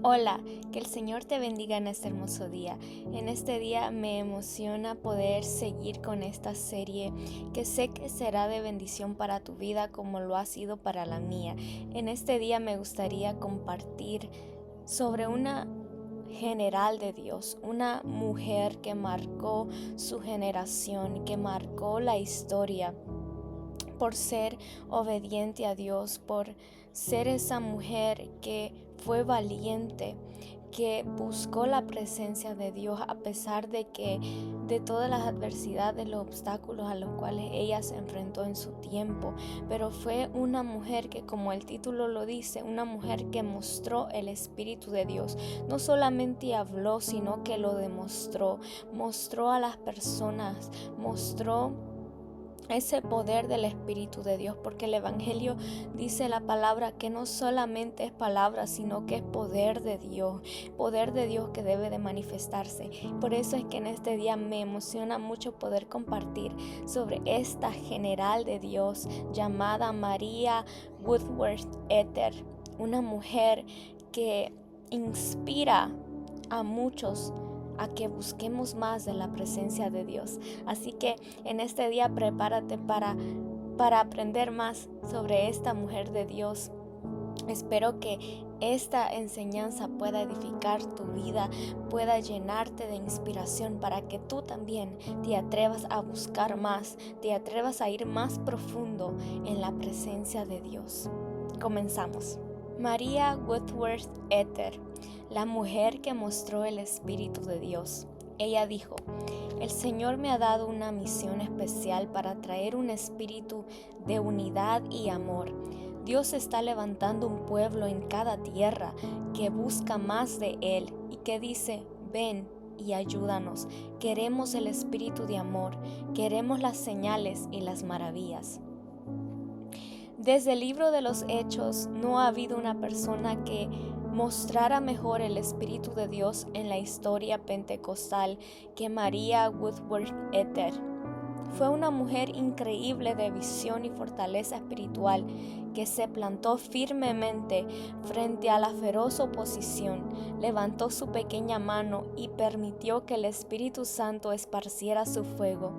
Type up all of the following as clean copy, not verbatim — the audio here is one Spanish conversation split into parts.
Hola, que el Señor te bendiga en este hermoso día. En este día me emociona poder seguir con esta serie que sé que será de bendición para tu vida como lo ha sido para la mía. En este día me gustaría compartir sobre una general de Dios, una mujer que marcó su generación, que marcó la historia por ser obediente a Dios, por ser esa mujer que fue valiente, que buscó la presencia de Dios a pesar de todas las adversidades, los obstáculos a los cuales ella se enfrentó en su tiempo. Pero fue una mujer que, como el título lo dice, una mujer que mostró el Espíritu de Dios. No solamente habló, sino que lo demostró. Mostró a las personas, mostró ese poder del Espíritu de Dios, porque el Evangelio dice la palabra que no solamente es palabra, sino que es poder de Dios que debe de manifestarse. Por eso es que en este día me emociona mucho poder compartir sobre esta general de Dios llamada María Woodworth Etter, una mujer que inspira a muchos a que busquemos más de la presencia de Dios. Así que en este día prepárate para aprender más sobre esta mujer de Dios. Espero que esta enseñanza pueda edificar tu vida, pueda llenarte de inspiración para que tú también te atrevas a buscar más, te atrevas a ir más profundo en la presencia de Dios. Comenzamos. María Woodworth Etter, la mujer que mostró el Espíritu de Dios. Ella dijo: el Señor me ha dado una misión especial para traer un espíritu de unidad y amor. Dios está levantando un pueblo en cada tierra que busca más de Él y que dice: ven y ayúdanos. Queremos el espíritu de amor, queremos las señales y las maravillas. Desde el libro de los Hechos no ha habido una persona que mostrara mejor el Espíritu de Dios en la historia pentecostal que María Woodworth Etter. Fue una mujer increíble de visión y fortaleza espiritual que se plantó firmemente frente a la feroz oposición, levantó su pequeña mano y permitió que el Espíritu Santo esparciera su fuego.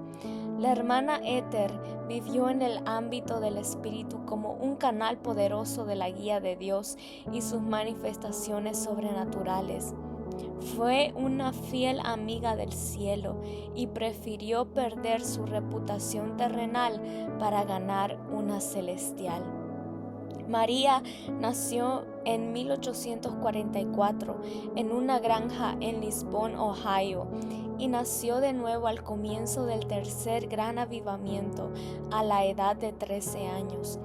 La hermana Etter vivió en el ámbito del Espíritu como un canal poderoso de la guía de Dios y sus manifestaciones sobrenaturales. Fue una fiel amiga del cielo y prefirió perder su reputación terrenal para ganar una celestial. María nació en 1844 en una granja en Lisbon, Ohio, y nació de nuevo al comienzo del tercer gran avivamiento a la edad de 13 años.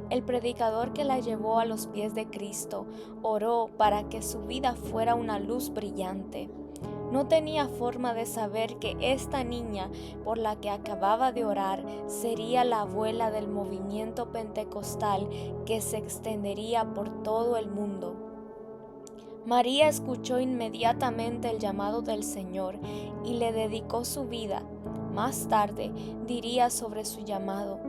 El predicador que la llevó a los pies de Cristo oró para que su vida fuera una luz brillante. No tenía forma de saber que esta niña por la que acababa de orar sería la abuela del movimiento pentecostal que se extendería por todo el mundo. María escuchó inmediatamente el llamado del Señor y le dedicó su vida. Más tarde diría sobre su llamado: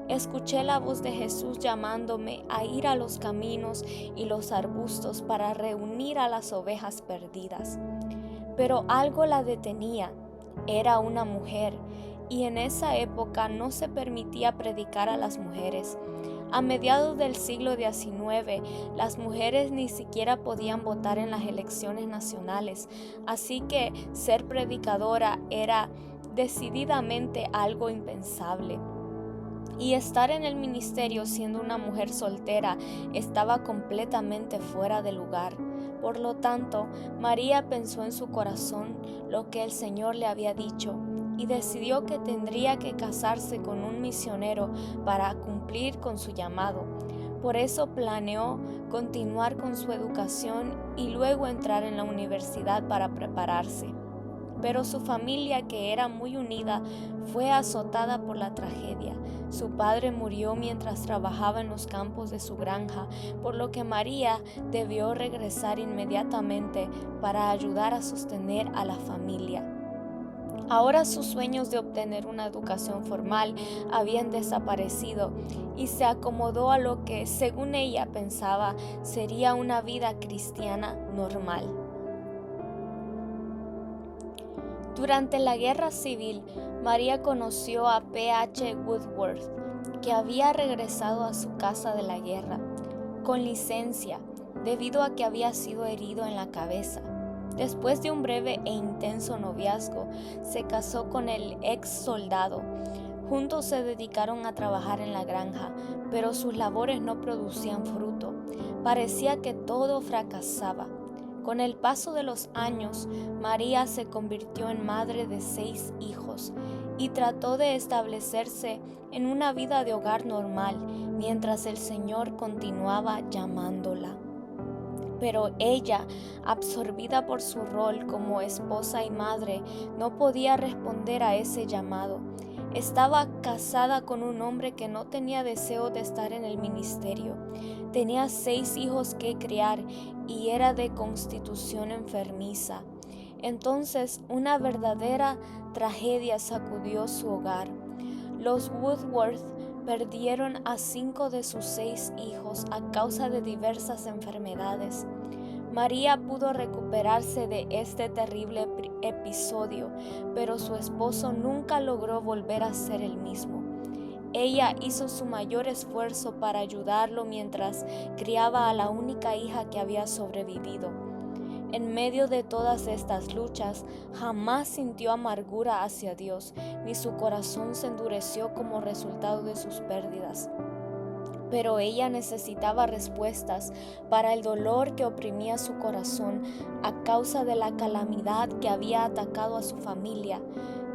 escuché la voz de Jesús llamándome a ir a los caminos y los arbustos para reunir a las ovejas perdidas. Pero algo la detenía. Era una mujer, y en esa época no se permitía predicar a las mujeres. A mediados del siglo XIX, las mujeres ni siquiera podían votar en las elecciones nacionales, así que ser predicadora era decididamente algo impensable. Y estar en el ministerio siendo una mujer soltera estaba completamente fuera de lugar. Por lo tanto, María pensó en su corazón lo que el Señor le había dicho y decidió que tendría que casarse con un misionero para cumplir con su llamado. Por eso planeó continuar con su educación y luego entrar en la universidad para prepararse. Pero su familia, que era muy unida, fue azotada por la tragedia. Su padre murió mientras trabajaba en los campos de su granja, por lo que María debió regresar inmediatamente para ayudar a sostener a la familia. Ahora sus sueños de obtener una educación formal habían desaparecido y se acomodó a lo que, según ella pensaba, sería una vida cristiana normal. Durante la Guerra Civil, María conoció a P. H. Woodworth, que había regresado a su casa de la guerra, con licencia, debido a que había sido herido en la cabeza. Después de un breve e intenso noviazgo, se casó con el ex soldado. Juntos se dedicaron a trabajar en la granja, pero sus labores no producían fruto. Parecía que todo fracasaba. Con el paso de los años, María se convirtió en madre de 6 hijos y trató de establecerse en una vida de hogar normal, mientras el Señor continuaba llamándola. Pero ella, absorbida por su rol como esposa y madre, no podía responder a ese llamado. Estaba casada con un hombre que no tenía deseo de estar en el ministerio. Tenía 6 hijos que criar y era de constitución enfermiza. Entonces, una verdadera tragedia sacudió su hogar. Los Woodworth perdieron a 5 de sus 6 hijos a causa de diversas enfermedades. María pudo recuperarse de este terrible episodio, pero su esposo nunca logró volver a ser el mismo. Ella hizo su mayor esfuerzo para ayudarlo mientras criaba a la única hija que había sobrevivido. En medio de todas estas luchas, jamás sintió amargura hacia Dios, ni su corazón se endureció como resultado de sus pérdidas. Pero ella necesitaba respuestas para el dolor que oprimía su corazón a causa de la calamidad que había atacado a su familia.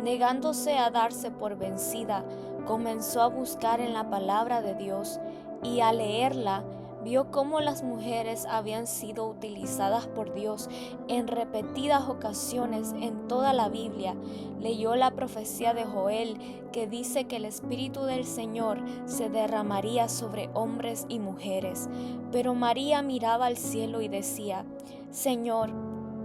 Negándose a darse por vencida, comenzó a buscar en la palabra de Dios y al leerla, vio cómo las mujeres habían sido utilizadas por Dios en repetidas ocasiones en toda la Biblia. Leyó la profecía de Joel que dice que el Espíritu del Señor se derramaría sobre hombres y mujeres. Pero María miraba al cielo y decía: Señor,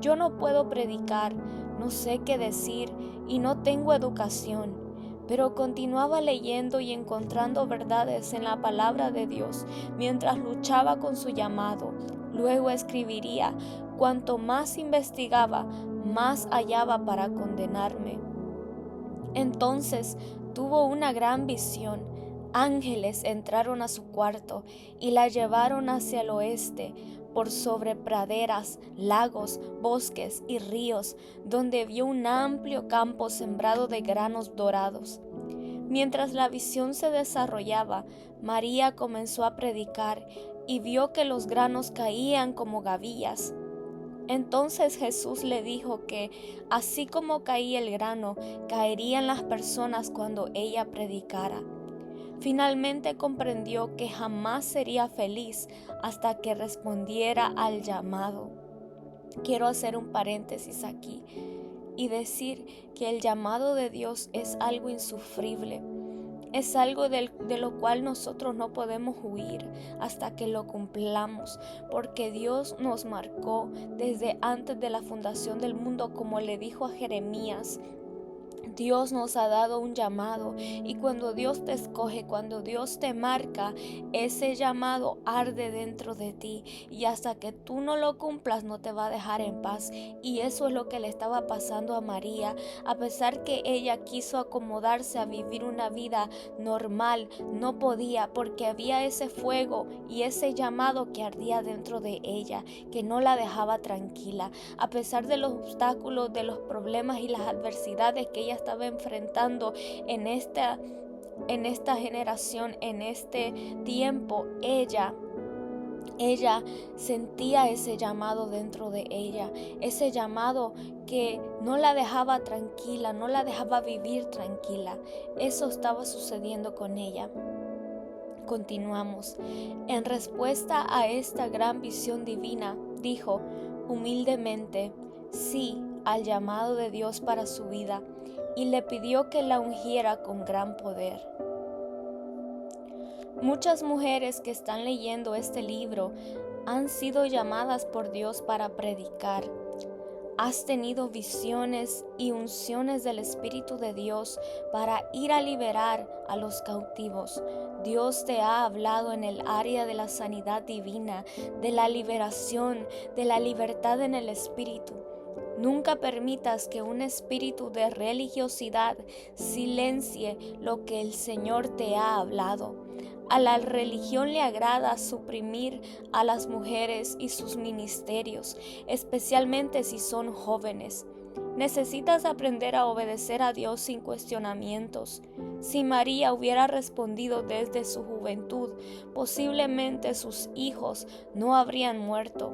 yo no puedo predicar, no sé qué decir y no tengo educación. Pero continuaba leyendo y encontrando verdades en la palabra de Dios mientras luchaba con su llamado. Luego escribiría: cuanto más investigaba, más hallaba para condenarme. Entonces tuvo una gran visión. Ángeles entraron a su cuarto y la llevaron hacia el oeste, por sobre praderas, lagos, bosques y ríos, donde vio un amplio campo sembrado de granos dorados. Mientras la visión se desarrollaba, María comenzó a predicar y vio que los granos caían como gavillas. Entonces Jesús le dijo que, así como caía el grano, caerían las personas cuando ella predicara. Finalmente comprendió que jamás sería feliz hasta que respondiera al llamado. Quiero hacer un paréntesis aquí y decir que el llamado de Dios es algo insufrible. Es algo de lo cual nosotros no podemos huir hasta que lo cumplamos, porque Dios nos marcó desde antes de la fundación del mundo, como le dijo a Jeremías. Dios nos ha dado un llamado y cuando Dios te escoge, cuando Dios te marca, ese llamado arde dentro de ti y hasta que tú no lo cumplas no te va a dejar en paz. Y eso es lo que le estaba pasando a María. A pesar que ella quiso acomodarse a vivir una vida normal, no podía, porque había ese fuego y ese llamado que ardía dentro de ella, que no la dejaba tranquila. A pesar de los obstáculos, de los problemas y las adversidades que ella estaba enfrentando en esta generación, en este tiempo, ella sentía ese llamado dentro de ella, ese llamado que no la dejaba tranquila, no la dejaba vivir tranquila. Eso estaba sucediendo con ella. Continuamos. En respuesta a esta gran visión divina, dijo humildemente sí al llamado de Dios para su vida y le pidió que la ungiera con gran poder. Muchas mujeres que están leyendo este libro han sido llamadas por Dios para predicar. Has tenido visiones y unciones del Espíritu de Dios para ir a liberar a los cautivos. Dios te ha hablado en el área de la sanidad divina, de la liberación, de la libertad en el Espíritu. Nunca permitas que un espíritu de religiosidad silencie lo que el Señor te ha hablado. A la religión le agrada suprimir a las mujeres y sus ministerios, especialmente si son jóvenes. Necesitas aprender a obedecer a Dios sin cuestionamientos. Si María hubiera respondido desde su juventud, posiblemente sus hijos no habrían muerto.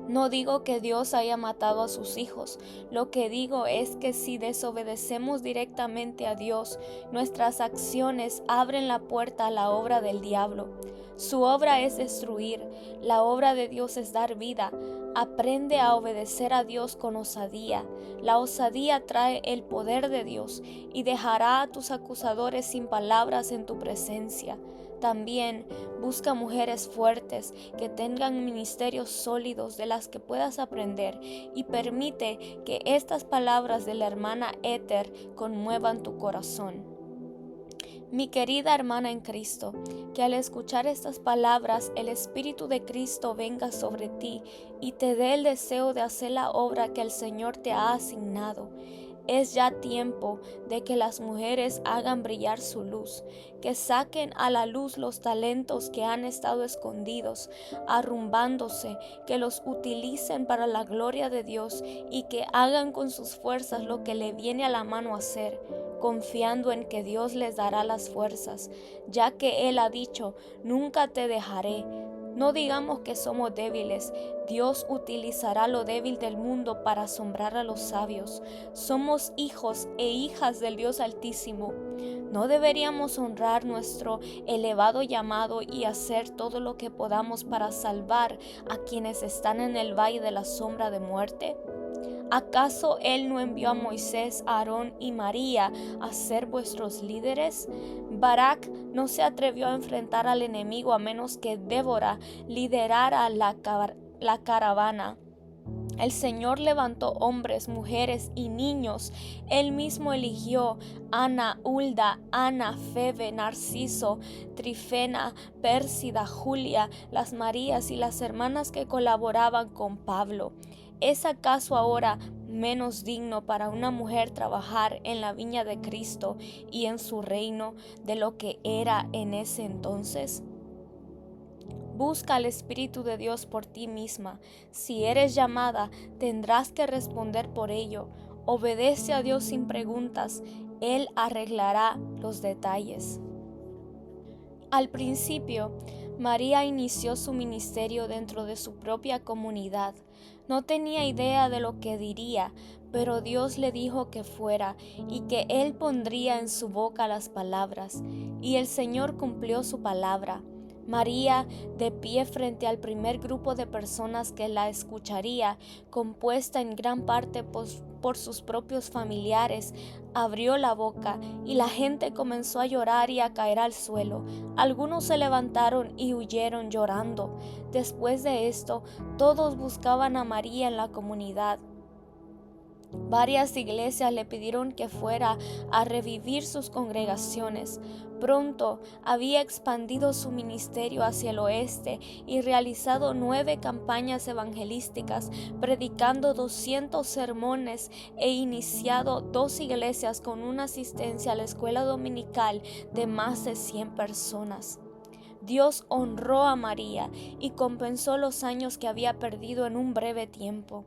No digo que Dios haya matado a sus hijos, lo que digo es que si desobedecemos directamente a Dios, nuestras acciones abren la puerta a la obra del diablo. Su obra es destruir, la obra de Dios es dar vida. Aprende a obedecer a Dios con osadía. La osadía trae el poder de Dios y dejará a tus acusadores sin palabras en tu presencia. También busca mujeres fuertes que tengan ministerios sólidos de las que puedas aprender y permite que estas palabras de la hermana Éter conmuevan tu corazón. Mi querida hermana en Cristo, que al escuchar estas palabras el Espíritu de Cristo venga sobre ti y te dé el deseo de hacer la obra que el Señor te ha asignado. Es ya tiempo de que las mujeres hagan brillar su luz, que saquen a la luz los talentos que han estado escondidos, arrumbándose, que los utilicen para la gloria de Dios y que hagan con sus fuerzas lo que le viene a la mano hacer, confiando en que Dios les dará las fuerzas, ya que Él ha dicho, nunca te dejaré. No digamos que somos débiles. Dios utilizará lo débil del mundo para asombrar a los sabios. Somos hijos e hijas del Dios Altísimo. ¿No deberíamos honrar nuestro elevado llamado y hacer todo lo que podamos para salvar a quienes están en el valle de la sombra de muerte? ¿Acaso Él no envió a Moisés, Aarón y María a ser vuestros líderes? Barak no se atrevió a enfrentar al enemigo a menos que Débora liderara la caravana. El Señor levantó hombres, mujeres y niños. Él mismo eligió Ana, Hulda, Ana, Febe, Narciso, Trifena, Pérsida, Julia, las Marías y las hermanas que colaboraban con Pablo. ¿Es acaso ahora menos digno para una mujer trabajar en la viña de Cristo y en su reino de lo que era en ese entonces? Busca al Espíritu de Dios por ti misma. Si eres llamada, tendrás que responder por ello. Obedece a Dios sin preguntas. Él arreglará los detalles. Al principio, María inició su ministerio dentro de su propia comunidad. No tenía idea de lo que diría, pero Dios le dijo que fuera y que Él pondría en su boca las palabras, y el Señor cumplió su palabra. María, de pie frente al primer grupo de personas que la escucharía, compuesta en gran parte por sus propios familiares, abrió la boca y la gente comenzó a llorar y a caer al suelo. Algunos se levantaron y huyeron llorando. Después de esto, todos buscaban a María en la comunidad. Varias iglesias le pidieron que fuera a revivir sus congregaciones. Pronto había expandido su ministerio hacia el oeste y realizado 9 campañas evangelísticas, predicando 200 sermones e iniciado 2 iglesias con una asistencia a la escuela dominical de más de 100 personas. Dios honró a María y compensó los años que había perdido en un breve tiempo.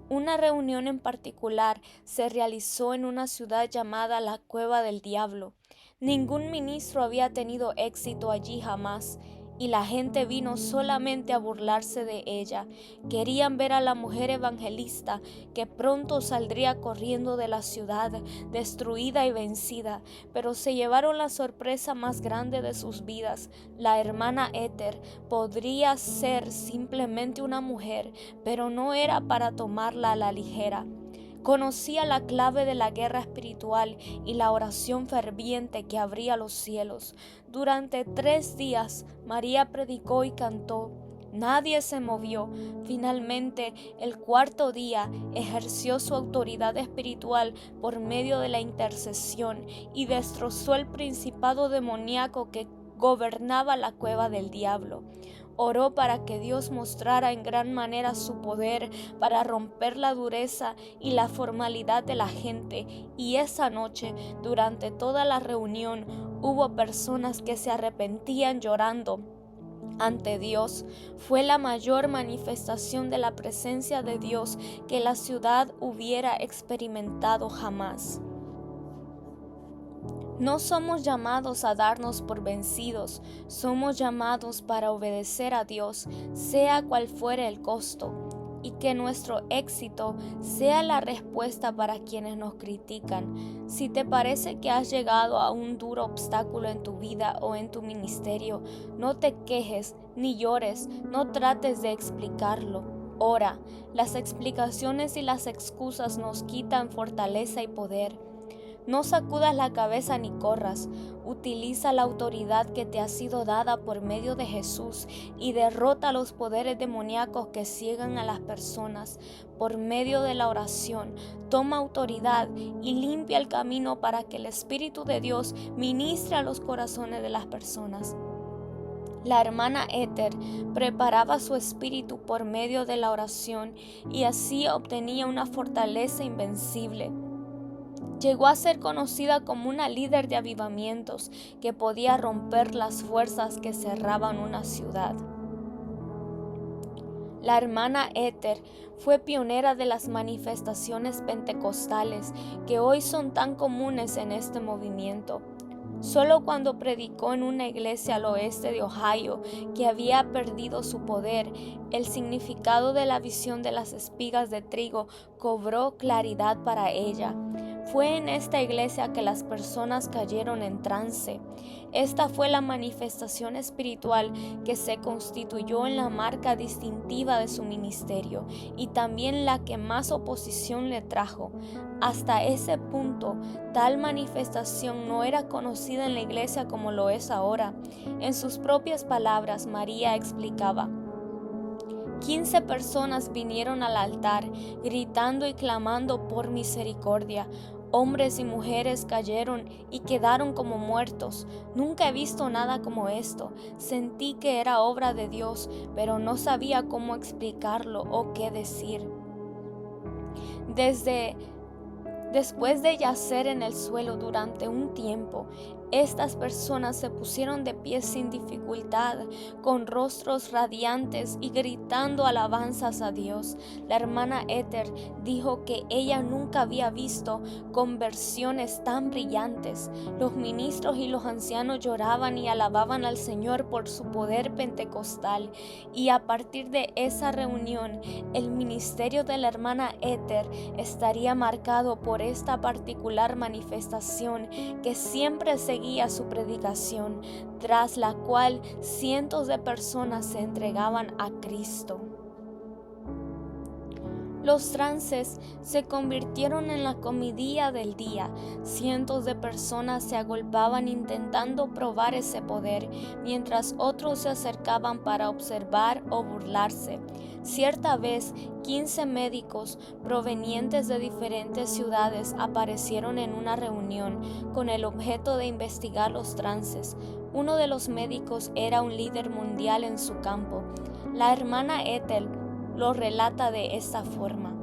Una reunión en particular se realizó en una ciudad llamada la Cueva del Diablo. Ningún ministro había tenido éxito allí jamás, y la gente vino solamente a burlarse de ella. Querían ver a la mujer evangelista que pronto saldría corriendo de la ciudad, destruida y vencida, pero se llevaron la sorpresa más grande de sus vidas. La hermana Éter podría ser simplemente una mujer, pero no era para tomarla a la ligera. Conocía la clave de la guerra espiritual y la oración ferviente que abría los cielos. Durante 3 días, María predicó y cantó. Nadie se movió. Finalmente, el cuarto día ejerció su autoridad espiritual por medio de la intercesión y destrozó el principado demoníaco que gobernaba la cueva del diablo. Oró para que Dios mostrara en gran manera su poder para romper la dureza y la formalidad de la gente, y esa noche, durante toda la reunión, hubo personas que se arrepentían llorando ante Dios. Fue la mayor manifestación de la presencia de Dios que la ciudad hubiera experimentado jamás. No somos llamados a darnos por vencidos, somos llamados para obedecer a Dios, sea cual fuere el costo, y que nuestro éxito sea la respuesta para quienes nos critican. Si te parece que has llegado a un duro obstáculo en tu vida o en tu ministerio, no te quejes ni llores, no trates de explicarlo. Ora, las explicaciones y las excusas nos quitan fortaleza y poder. No sacudas la cabeza ni corras. Utiliza la autoridad que te ha sido dada por medio de Jesús y derrota los poderes demoníacos que ciegan a las personas. Por medio de la oración, toma autoridad y limpia el camino para que el Espíritu de Dios ministre a los corazones de las personas. La hermana Ethel preparaba su espíritu por medio de la oración y así obtenía una fortaleza invencible. Llegó a ser conocida como una líder de avivamientos que podía romper las fuerzas que cerraban una ciudad. La hermana Ethel fue pionera de las manifestaciones pentecostales que hoy son tan comunes en este movimiento. Solo cuando predicó en una iglesia al oeste de Ohio que había perdido su poder, el significado de la visión de las espigas de trigo cobró claridad para ella. Fue en esta iglesia que las personas cayeron en trance. Esta fue la manifestación espiritual que se constituyó en la marca distintiva de su ministerio y también la que más oposición le trajo. Hasta ese punto, tal manifestación no era conocida en la iglesia como lo es ahora. En sus propias palabras, María explicaba: 15 personas vinieron al altar, gritando y clamando por misericordia. Hombres y mujeres cayeron y quedaron como muertos. Nunca he visto nada como esto. Sentí que era obra de Dios, pero no sabía cómo explicarlo o qué decir. Después de yacer en el suelo durante un tiempo, estas personas se pusieron de pie sin dificultad, con rostros radiantes y gritando alabanzas a Dios. La hermana Ethel dijo que ella nunca había visto conversiones tan brillantes. Los ministros y los ancianos lloraban y alababan al Señor por su poder pentecostal. Y a partir de esa reunión, el ministerio de la hermana Ethel estaría marcado por esta particular manifestación que siempre seguía su predicación, tras la cual cientos de personas se entregaban a Cristo. Los trances se convirtieron en la comidilla del día. Cientos de personas se agolpaban intentando probar ese poder, mientras otros se acercaban para observar o burlarse. Cierta vez, 15 médicos provenientes de diferentes ciudades aparecieron en una reunión con el objeto de investigar los trances. Uno de los médicos era un líder mundial en su campo. La hermana Ethel lo relata de esta forma: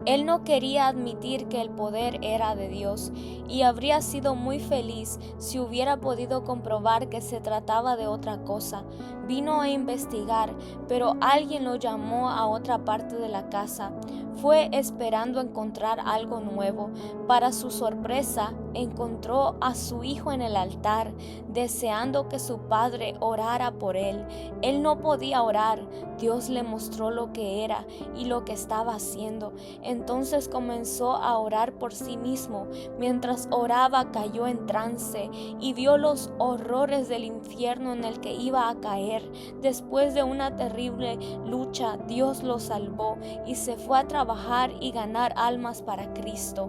él no quería admitir que el poder era de Dios y habría sido muy feliz si hubiera podido comprobar que se trataba de otra cosa. Vino a investigar, pero alguien lo llamó a otra parte de la casa. Fue esperando encontrar algo nuevo. Para su sorpresa, encontró a su hijo en el altar, deseando que su padre orara por él. Él no podía orar. Dios le mostró lo que era y lo que estaba haciendo. Entonces comenzó a orar por sí mismo. Mientras oraba, cayó en trance y vio los horrores del infierno en el que iba a caer. Después de una terrible lucha, Dios lo salvó y se fue a trabajar y ganar almas para Cristo.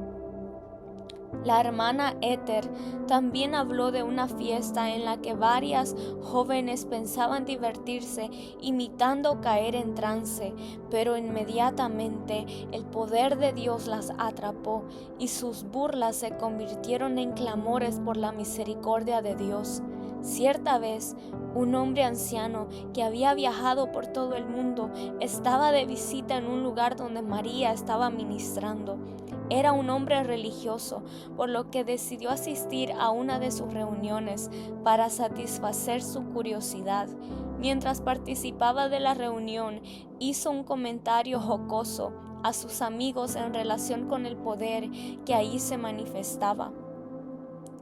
La hermana Ethel también habló de una fiesta en la que varias jóvenes pensaban divertirse imitando caer en trance, pero inmediatamente el poder de Dios las atrapó y sus burlas se convirtieron en clamores por la misericordia de Dios. Cierta vez, un hombre anciano que había viajado por todo el mundo estaba de visita en un lugar donde María estaba ministrando. Era un hombre religioso, por lo que decidió asistir a una de sus reuniones para satisfacer su curiosidad. Mientras participaba de la reunión, hizo un comentario jocoso a sus amigos en relación con el poder que ahí se manifestaba.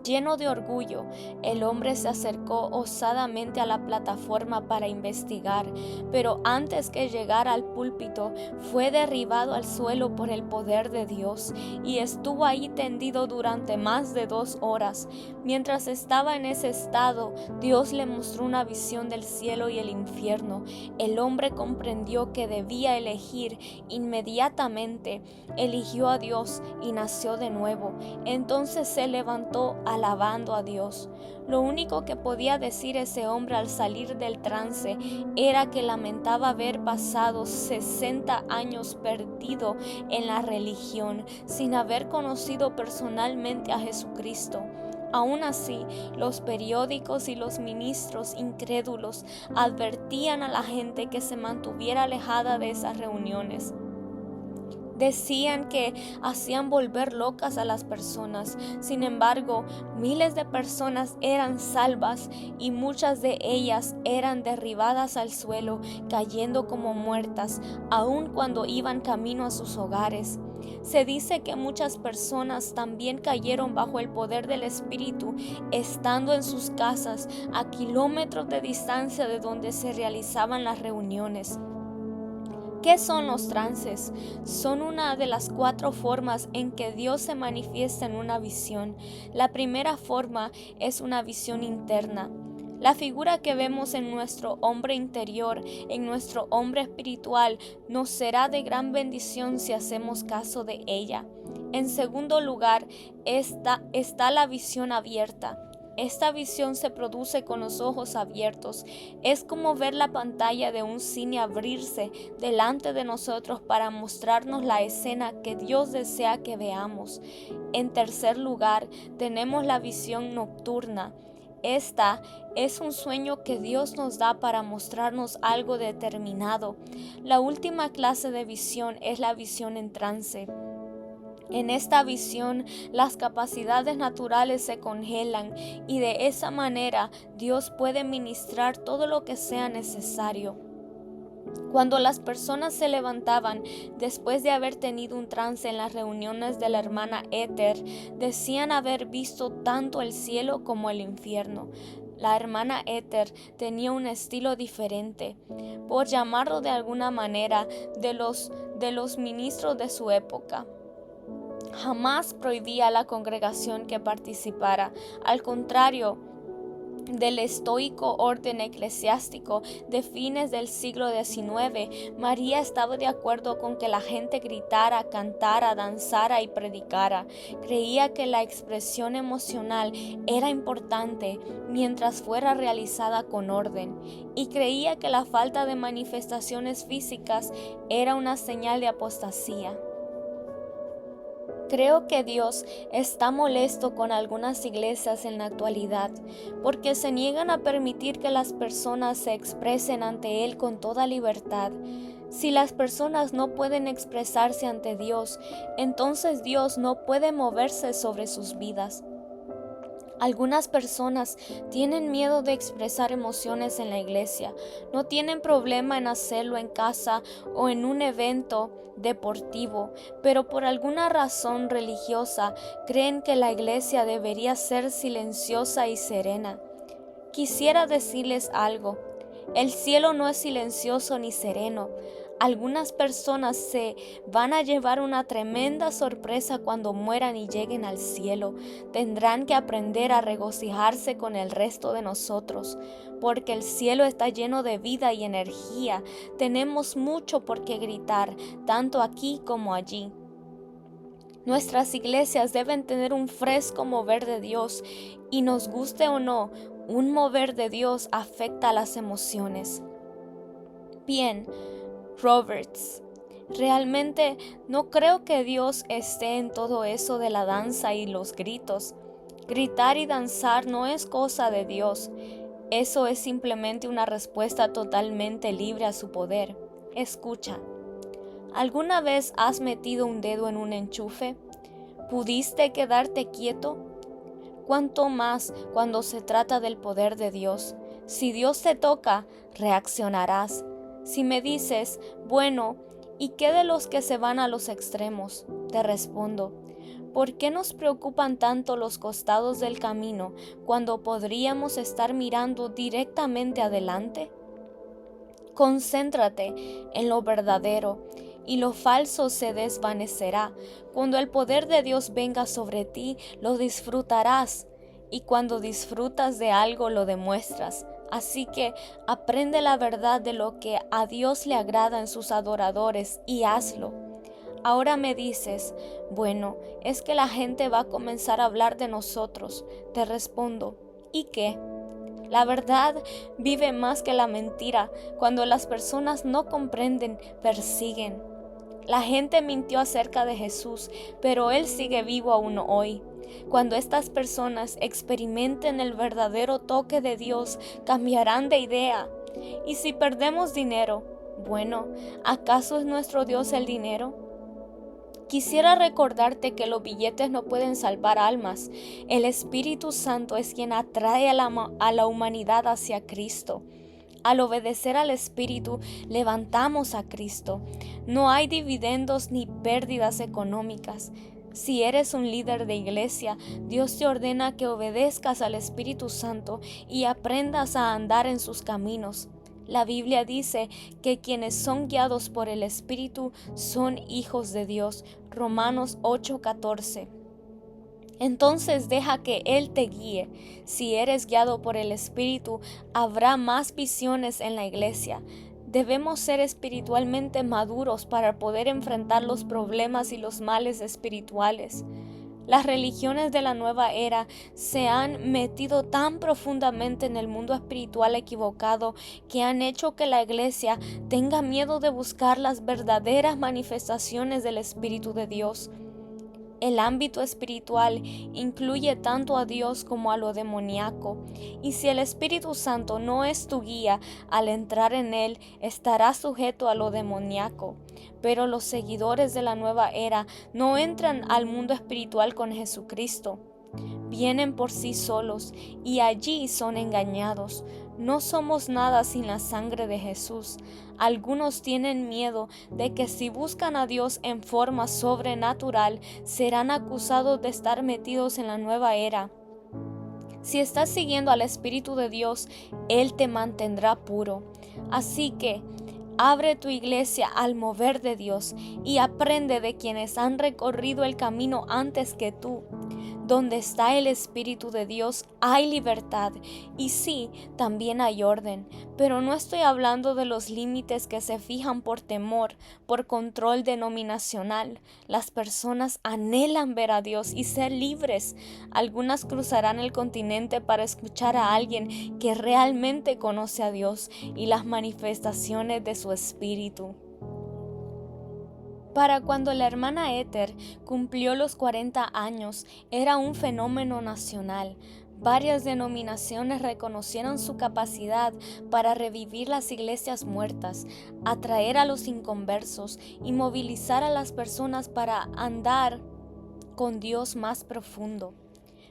Lleno de orgullo, el hombre se acercó osadamente a la plataforma para investigar, pero antes que llegara al púlpito, fue derribado al suelo por el poder de Dios y estuvo ahí tendido durante más de 2 horas. Mientras estaba en ese estado, Dios le mostró una visión del cielo y el infierno. El hombre comprendió que debía elegir inmediatamente, eligió a Dios y nació de nuevo. Entonces se levantó alabando a Dios. Lo único que podía decir ese hombre al salir del trance era que lamentaba haber pasado 60 años perdido en la religión sin haber conocido personalmente a Jesucristo. Aún así, los periódicos y los ministros incrédulos advertían a la gente que se mantuviera alejada de esas reuniones. Decían que hacían volver locas a las personas. Sin embargo, miles de personas eran salvas y muchas de ellas eran derribadas al suelo, cayendo como muertas, aun cuando iban camino a sus hogares. Se dice que muchas personas también cayeron bajo el poder del Espíritu, estando en sus casas a kilómetros de distancia de donde se realizaban las reuniones. ¿Qué son los trances? Son una de las 4 formas en que Dios se manifiesta en una visión. La primera forma es una visión interna. La figura que vemos en nuestro hombre interior, en nuestro hombre espiritual, nos será de gran bendición si hacemos caso de ella. En segundo lugar, está la visión abierta. Esta visión se produce con los ojos abiertos. Es como ver la pantalla de un cine abrirse delante de nosotros para mostrarnos la escena que Dios desea que veamos. En tercer lugar, tenemos la visión nocturna. Esta es un sueño que Dios nos da para mostrarnos algo determinado. La última clase de visión es la visión en trance. En esta visión, las capacidades naturales se congelan y de esa manera Dios puede ministrar todo lo que sea necesario. Cuando las personas se levantaban después de haber tenido un trance en las reuniones de la hermana Ethel, decían haber visto tanto el cielo como el infierno. La hermana Ethel tenía un estilo diferente, por llamarlo de alguna manera, de los ministros de su época. Jamás prohibía a la congregación que participara. Al contrario del estoico orden eclesiástico de fines del siglo XIX, María estaba de acuerdo con que la gente gritara, cantara, danzara y predicara. Creía que la expresión emocional era importante mientras fuera realizada con orden, y creía que la falta de manifestaciones físicas era una señal de apostasía. Creo que Dios está molesto con algunas iglesias en la actualidad porque se niegan a permitir que las personas se expresen ante Él con toda libertad. Si las personas no pueden expresarse ante Dios, entonces Dios no puede moverse sobre sus vidas. Algunas personas tienen miedo de expresar emociones en la iglesia. No tienen problema en hacerlo en casa o en un evento deportivo, pero por alguna razón religiosa creen que la iglesia debería ser silenciosa y serena. Quisiera decirles algo. El cielo no es silencioso ni sereno. Algunas personas se van a llevar una tremenda sorpresa cuando mueran y lleguen al cielo. Tendrán que aprender a regocijarse con el resto de nosotros, porque el cielo está lleno de vida y energía. Tenemos mucho por qué gritar, tanto aquí como allí. Nuestras iglesias deben tener un fresco mover de Dios y nos guste o no, un mover de Dios afecta a las emociones. Bien, Roberts, realmente no creo que Dios esté en todo eso de la danza y los gritos. Gritar y danzar no es cosa de Dios. Eso es simplemente una respuesta totalmente libre a su poder. Escucha. ¿Alguna vez has metido un dedo en un enchufe? ¿Pudiste quedarte quieto? ¿Cuánto más cuando se trata del poder de Dios? Si Dios te toca, reaccionarás. Si me dices, bueno, ¿y qué de los que se van a los extremos? Te respondo, ¿por qué nos preocupan tanto los costados del camino cuando podríamos estar mirando directamente adelante? Concéntrate en lo verdadero y lo falso se desvanecerá. Cuando el poder de Dios venga sobre ti, lo disfrutarás, y cuando disfrutas de algo lo demuestras. Así que aprende la verdad de lo que a Dios le agrada en sus adoradores y hazlo. Ahora me dices, bueno, es que la gente va a comenzar a hablar de nosotros. Te respondo, ¿y qué? La verdad vive más que la mentira. Cuando las personas no comprenden, persiguen. La gente mintió acerca de Jesús, pero Él sigue vivo aún hoy. Cuando estas personas experimenten el verdadero toque de Dios, cambiarán de idea. ¿Y si perdemos dinero? Bueno, ¿acaso es nuestro Dios el dinero? Quisiera recordarte que los billetes no pueden salvar almas. El Espíritu Santo es quien atrae a la humanidad hacia Cristo. Al obedecer al Espíritu, levantamos a Cristo. No hay dividendos ni pérdidas económicas. Si eres un líder de iglesia, Dios te ordena que obedezcas al Espíritu Santo y aprendas a andar en sus caminos. La Biblia dice que quienes son guiados por el Espíritu son hijos de Dios. Romanos 8:14. Entonces deja que Él te guíe. Si eres guiado por el Espíritu, habrá más visiones en la iglesia. Debemos ser espiritualmente maduros para poder enfrentar los problemas y los males espirituales. Las religiones de la nueva era se han metido tan profundamente en el mundo espiritual equivocado que han hecho que la iglesia tenga miedo de buscar las verdaderas manifestaciones del Espíritu de Dios. El ámbito espiritual incluye tanto a Dios como a lo demoníaco, y si el Espíritu Santo no es tu guía, al entrar en él estarás sujeto a lo demoníaco. Pero los seguidores de la nueva era no entran al mundo espiritual con Jesucristo. Vienen por sí solos y allí son engañados. No somos nada sin la sangre de Jesús. Algunos tienen miedo de que si buscan a Dios en forma sobrenatural, serán acusados de estar metidos en la nueva era. Si estás siguiendo al Espíritu de Dios, Él te mantendrá puro. Así que abre tu iglesia al mover de Dios y aprende de quienes han recorrido el camino antes que tú. Donde está el Espíritu de Dios hay libertad y sí, también hay orden, pero no estoy hablando de los límites que se fijan por temor, por control denominacional. Las personas anhelan ver a Dios y ser libres. Algunas cruzarán el continente para escuchar a alguien que realmente conoce a Dios y las manifestaciones de su Espíritu. Para cuando la hermana Ether cumplió los 40 años, era un fenómeno nacional. Varias denominaciones reconocieron su capacidad para revivir las iglesias muertas, atraer a los inconversos y movilizar a las personas para andar con Dios más profundo.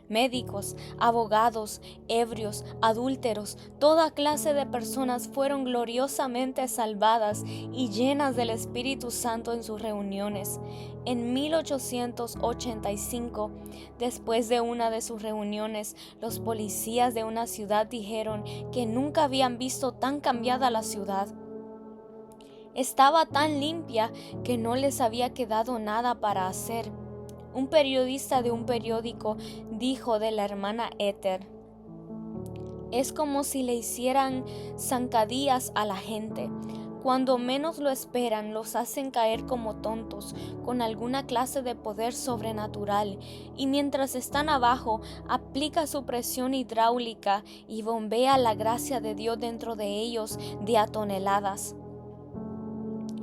Médicos, abogados, ebrios, adúlteros, toda clase de personas fueron gloriosamente salvadas y llenas del Espíritu Santo en sus reuniones. En 1885, después de una de sus reuniones, los policías de una ciudad dijeron que nunca habían visto tan cambiada la ciudad. Estaba tan limpia que no les había quedado nada para hacer. Un periodista de un periódico dijo de la hermana Ether: es como si le hicieran zancadillas a la gente. cuando menos lo esperan, los hacen caer como tontos, con alguna clase de poder sobrenatural, y mientras están abajo, aplica su presión hidráulica y bombea la gracia de Dios dentro de ellos de a toneladas.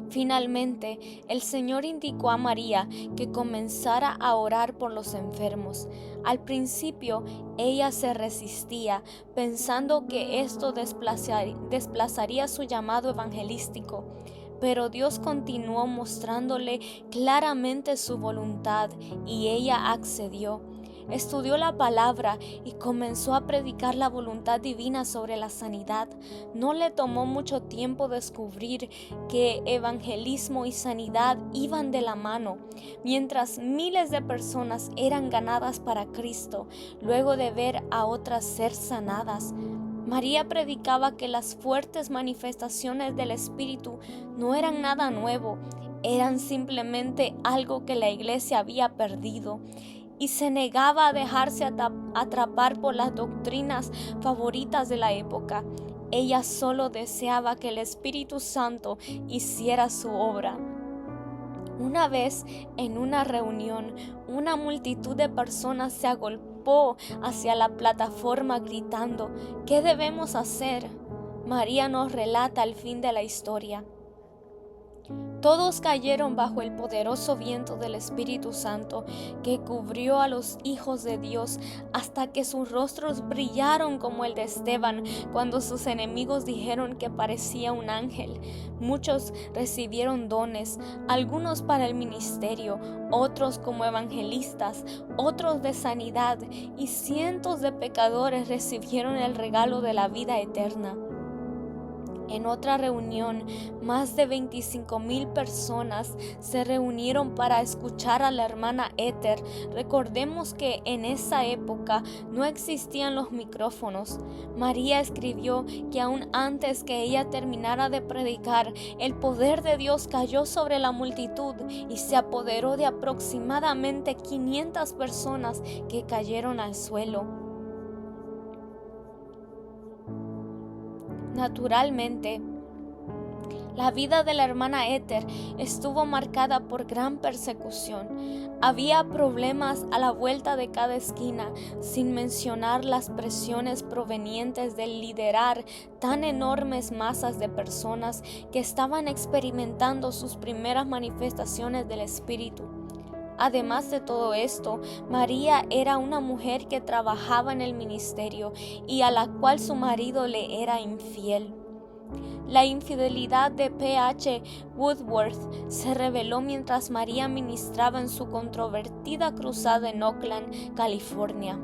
Finalmente, el Señor indicó a María que comenzara a orar por los enfermos. Al principio, ella se resistía, pensando que esto desplazaría su llamado evangelístico. Pero Dios continuó mostrándole claramente su voluntad y ella accedió. Estudió la palabra y comenzó a predicar la voluntad divina sobre la sanidad. No le tomó mucho tiempo descubrir que evangelismo y sanidad iban de la mano, mientras miles de personas eran ganadas para Cristo, luego de ver a otras ser sanadas. María predicaba que las fuertes manifestaciones del Espíritu no eran nada nuevo, eran simplemente algo que la iglesia había perdido, y se negaba a dejarse atrapar por las doctrinas favoritas de la época. Ella solo deseaba que el Espíritu Santo hiciera su obra. Una vez, en una reunión, una multitud de personas se agolpó hacia la plataforma gritando: ¿qué debemos hacer? María nos relata el fin de la historia. Todos cayeron bajo el poderoso viento del Espíritu Santo que cubrió a los hijos de Dios hasta que sus rostros brillaron como el de Esteban cuando sus enemigos dijeron que parecía un ángel. Muchos recibieron dones, algunos para el ministerio, otros como evangelistas, otros de sanidad, y cientos de pecadores recibieron el regalo de la vida eterna. En otra reunión, más de 25,000 personas se reunieron para escuchar a la hermana Ether. Recordemos que en esa época no existían los micrófonos. María escribió que aún antes que ella terminara de predicar, el poder de Dios cayó sobre la multitud y se apoderó de aproximadamente 500 personas que cayeron al suelo. Naturalmente, la vida de la hermana Ether estuvo marcada por gran persecución. Había problemas a la vuelta de cada esquina, sin mencionar las presiones provenientes del liderar tan enormes masas de personas que estaban experimentando sus primeras manifestaciones del Espíritu. Además de todo esto, María era una mujer que trabajaba en el ministerio y a la cual su marido le era infiel. La infidelidad de P.H. Woodworth se reveló mientras María ministraba en su controvertida cruzada en Oakland, California.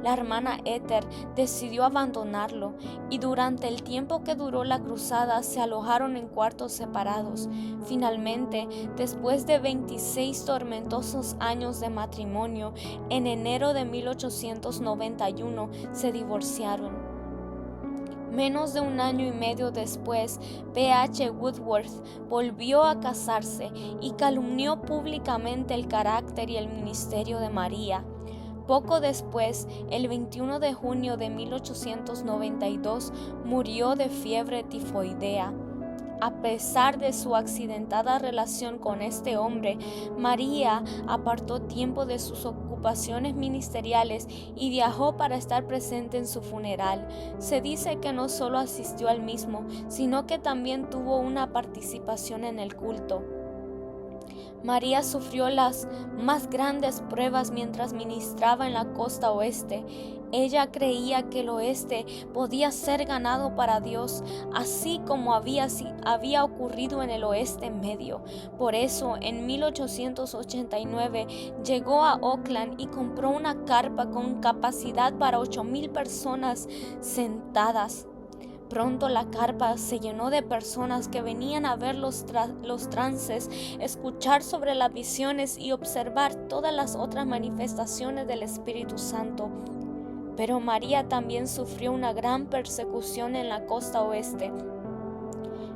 La hermana Ether decidió abandonarlo y durante el tiempo que duró la cruzada se alojaron en cuartos separados. Finalmente, después de 26 tormentosos años de matrimonio, en enero de 1891 se divorciaron. Menos de un año y medio después, P.H. Woodworth volvió a casarse y calumnió públicamente el carácter y el ministerio de María. Poco después, el 21 de junio de 1892, murió de fiebre tifoidea. A pesar de su accidentada relación con este hombre, María apartó tiempo de sus ocupaciones ministeriales y viajó para estar presente en su funeral. Se dice que no solo asistió al mismo, sino que también tuvo una participación en el culto. María sufrió las más grandes pruebas mientras ministraba en la costa oeste. Ella creía que el oeste podía ser ganado para Dios, así como había ocurrido en el oeste medio. Por eso, en 1889 llegó a Oakland y compró una carpa con capacidad para 8,000 personas sentadas. Pronto la carpa se llenó de personas que venían a ver los trances, escuchar sobre las visiones y observar todas las otras manifestaciones del Espíritu Santo. Pero María también sufrió una gran persecución en la costa oeste.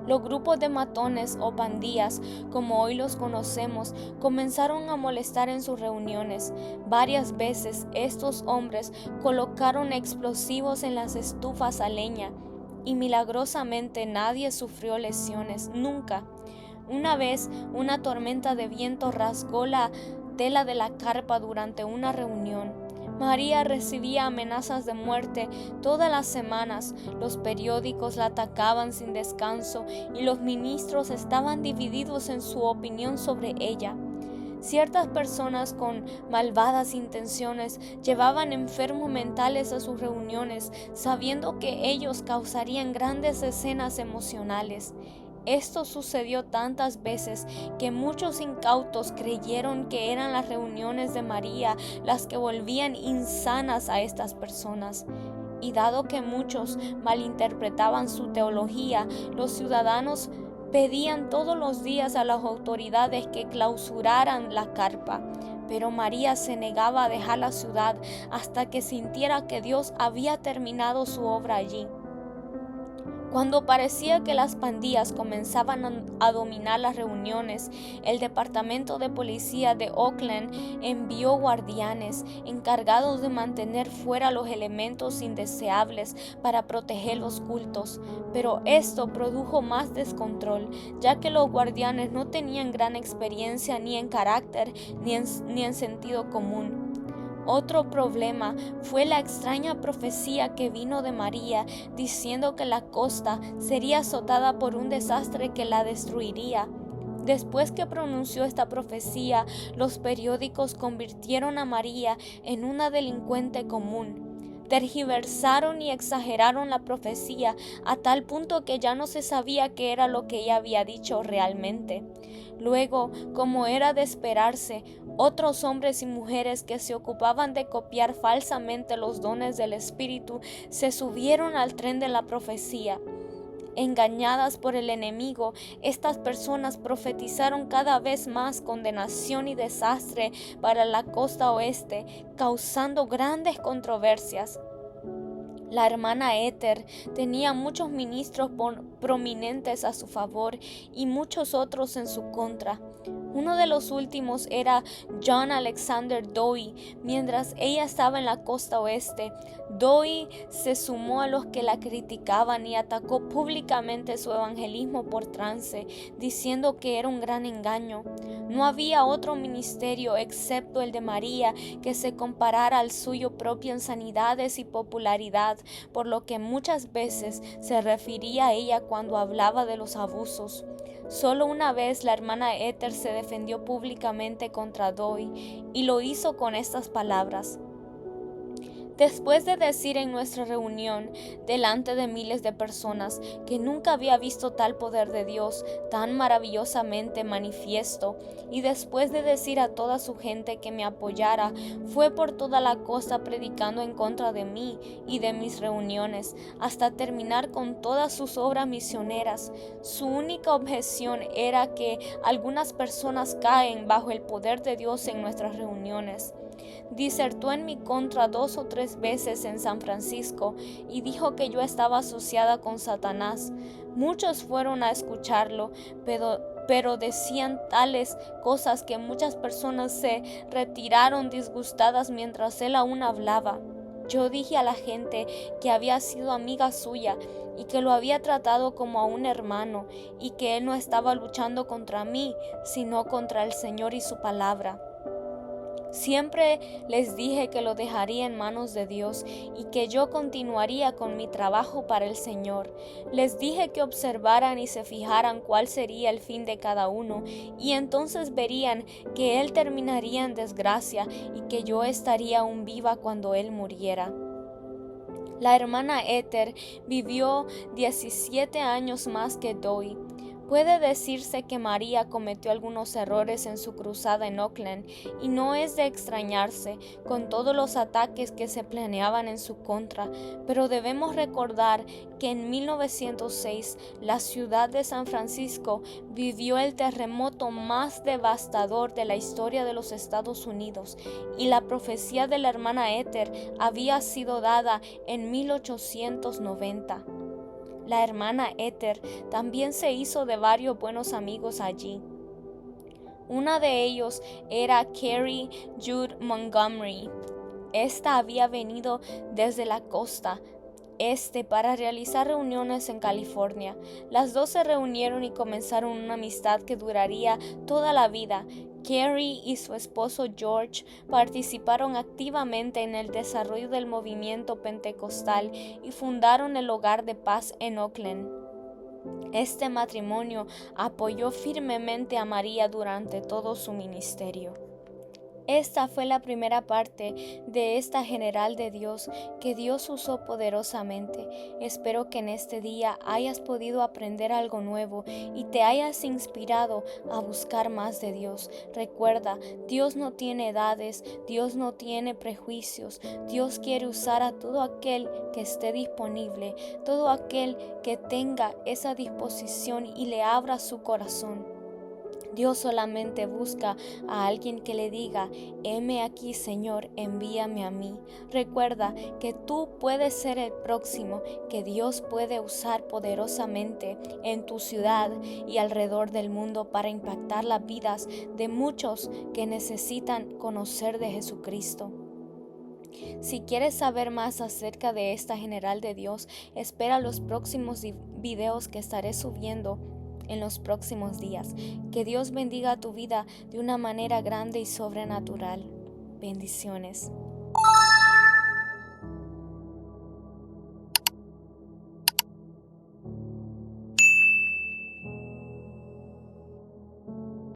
Los grupos de matones o pandillas, como hoy los conocemos, comenzaron a molestar en sus reuniones. Varias veces estos hombres colocaron explosivos en las estufas a leña. y milagrosamente nadie sufrió lesiones, nunca. Una vez, una tormenta de viento rasgó la tela de la carpa durante una reunión. María recibía amenazas de muerte todas las semanas, los periódicos la atacaban sin descanso y los ministros estaban divididos en su opinión sobre ella. Ciertas personas con malvadas intenciones llevaban enfermos mentales a sus reuniones, sabiendo que ellos causarían grandes escenas emocionales. Esto sucedió tantas veces que muchos incautos creyeron que eran las reuniones de María las que volvían insanas a estas personas. Y dado que muchos malinterpretaban su teología, los ciudadanos pedían todos los días a las autoridades que clausuraran la carpa. Pero María se negaba a dejar la ciudad hasta que sintiera que Dios había terminado su obra allí. Cuando parecía que las pandillas comenzaban a dominar las reuniones, el departamento de policía de Oakland envió guardianes encargados de mantener fuera los elementos indeseables para proteger los cultos. Pero esto produjo más descontrol, ya que los guardianes no tenían gran experiencia ni en carácter ni en sentido común. Otro problema fue la extraña profecía que vino de María, diciendo que la costa sería azotada por un desastre que la destruiría. Después que pronunció esta profecía, los periódicos convirtieron a María en una delincuente común. Tergiversaron y exageraron la profecía a tal punto que ya no se sabía qué era lo que ella había dicho realmente. Luego, como era de esperarse, otros hombres y mujeres que se ocupaban de copiar falsamente los dones del Espíritu se subieron al tren de la profecía. Engañadas por el enemigo, estas personas profetizaron cada vez más condenación y desastre para la costa oeste, causando grandes controversias. La hermana Ether tenía muchos ministros prominentes a su favor y muchos otros en su contra. Uno de los últimos era John Alexander Dowie. Mientras ella estaba en la costa oeste, Dowie se sumó a los que la criticaban y atacó públicamente su evangelismo por trance, diciendo que era un gran engaño. No había otro ministerio excepto el de María que se comparara al suyo propio en sanidades y popularidad, por lo que muchas veces se refería a ella cuando hablaba de los abusos. Solo una vez la hermana Ether se defendió públicamente contra Dowie y lo hizo con estas palabras: después de decir en nuestra reunión, delante de miles de personas, que nunca había visto tal poder de Dios tan maravillosamente manifiesto, y después de decir a toda su gente que me apoyara, fue por toda la costa predicando en contra de mí y de mis reuniones, hasta terminar con todas sus obras misioneras. Su única objeción era que algunas personas caen bajo el poder de Dios en nuestras reuniones. Disertó en mi contra 2 o 3 veces en San Francisco y dijo que yo estaba asociada con Satanás. Muchos fueron a escucharlo, pero decían tales cosas que muchas personas se retiraron disgustadas mientras él aún hablaba. Yo dije a la gente que había sido amiga suya y que lo había tratado como a un hermano y que él no estaba luchando contra mí, sino contra el Señor y su palabra. Siempre les dije que lo dejaría en manos de Dios y que yo continuaría con mi trabajo para el Señor. Les dije que observaran y se fijaran cuál sería el fin de cada uno, y entonces verían que Él terminaría en desgracia y que yo estaría aún viva cuando Él muriera. La hermana Ether vivió 17 años más que Dowie. Puede decirse que María cometió algunos errores en su cruzada en Oakland, y no es de extrañarse con todos los ataques que se planeaban en su contra, pero debemos recordar que en 1906 la ciudad de San Francisco vivió el terremoto más devastador de la historia de los Estados Unidos, y la profecía de la hermana Ether había sido dada en 1890. La hermana Ether también se hizo de varios buenos amigos allí. Una de ellos era Carrie Judd Montgomery. Esta había venido desde la costa. para realizar reuniones en California. Las dos se reunieron y comenzaron una amistad que duraría toda la vida. Carrie y su esposo George participaron activamente en el desarrollo del movimiento pentecostal y fundaron el Hogar de Paz en Oakland. Este matrimonio apoyó firmemente a María durante todo su ministerio. Esta fue la primera parte de esta general de Dios que Dios usó poderosamente. Espero que en este día hayas podido aprender algo nuevo y te hayas inspirado a buscar más de Dios. Recuerda, Dios no tiene edades, Dios no tiene prejuicios. Dios quiere usar a todo aquel que esté disponible, todo aquel que tenga esa disposición y le abra su corazón. Dios solamente busca a alguien que le diga: heme aquí, Señor, envíame a mí. Recuerda que tú puedes ser el próximo que Dios puede usar poderosamente en tu ciudad y alrededor del mundo para impactar las vidas de muchos que necesitan conocer de Jesucristo. Si quieres saber más acerca de esta general de Dios, espera los próximos videos que estaré subiendo en los próximos días. Que Dios bendiga tu vida de una manera grande y sobrenatural. Bendiciones.